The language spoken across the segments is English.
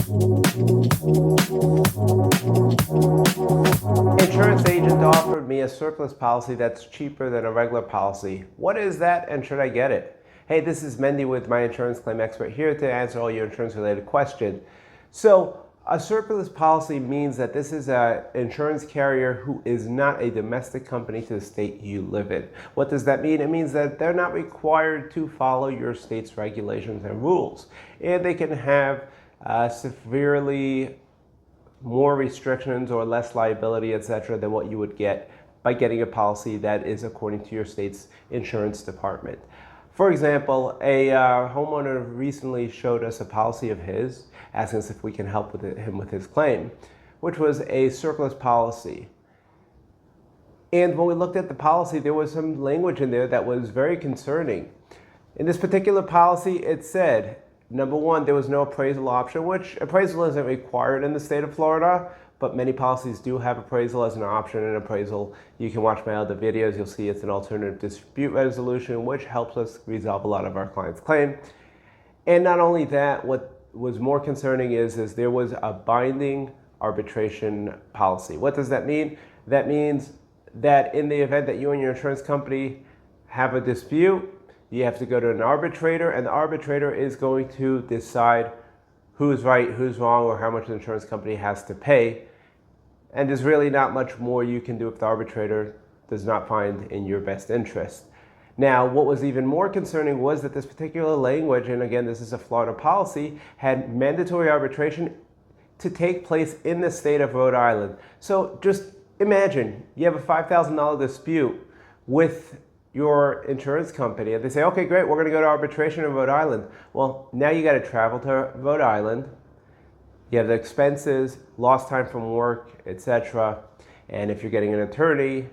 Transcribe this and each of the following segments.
Insurance agent offered me a surplus policy that's cheaper than a regular policy. What is that, and should I get it? Hey, this is Mendy with My Insurance Claim Expert, here to answer all your insurance related questions. So a surplus policy means that this is an insurance carrier who is not a domestic company to the state you live in. What does that mean? It means that they're not required to follow your state's regulations and rules, and they can have severely more restrictions or less liability, etc., than what you would get by getting a policy that is according to your state's insurance department. For example, a homeowner recently showed us a policy of his, asking us if we can help him with his claim, which was a surplus policy. And when we looked at the policy, there was some language in there that was very concerning. In this particular policy, it said, number one, there was no appraisal option, which appraisal isn't required in the state of Florida, but many policies do have appraisal as an option. In appraisal, you can watch my other videos. You'll see it's an alternative dispute resolution, which helps us resolve a lot of our clients' claim. And not only that, what was more concerning is there was a binding arbitration policy. What does that mean? That means that in the event that you and your insurance company have a dispute, you have to go to an arbitrator, and the arbitrator is going to decide who's right, who's wrong, or how much the insurance company has to pay. And there's really not much more you can do if the arbitrator does not find in your best interest. Now, what was even more concerning was that this particular language, and again, this is a Florida policy, had mandatory arbitration to take place in the state of Rhode Island. So just imagine you have a $5,000 dispute with your insurance company, and they say, okay, great, we're going to go to arbitration in Rhode Island. Well, now you got to travel to Rhode Island. You have the expenses, lost time from work, etc. And if you're getting an attorney,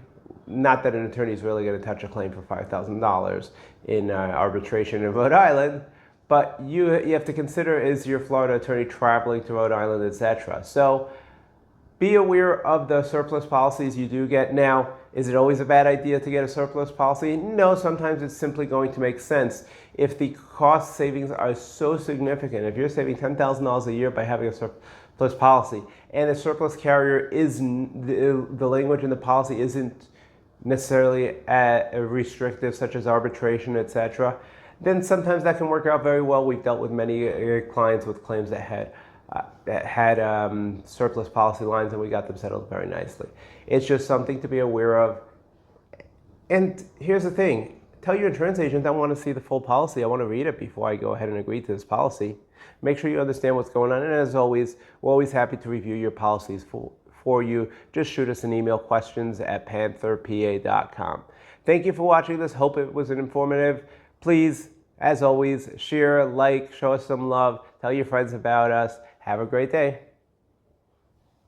not that an attorney is really going to touch a claim for $5,000 in arbitration in Rhode Island, but you have to consider, is your Florida attorney traveling to Rhode Island, etc. So be aware of the surplus policies you do get. Now, is it always a bad idea to get a surplus policy? No, sometimes it's simply going to make sense. If the cost savings are so significant, if you're saving $10,000 a year by having a surplus policy, and the surplus carrier is, the language in the policy isn't necessarily restrictive, such as arbitration, etc., then sometimes that can work out very well. We've dealt with many clients with claims that had surplus policy lines, and we got them settled very nicely. It's just something to be aware of. And here's the thing. Tell your insurance agent I want to see the full policy. I want to read it before I go ahead and agree to this policy. Make sure you understand what's going on. And as always, we're always happy to review your policies for you. Just shoot us an email, questions@pantherpa.com. Thank you for watching this. Hope it was informative. Please, as always, share, like, show us some love. Tell your friends about us. Have a great day.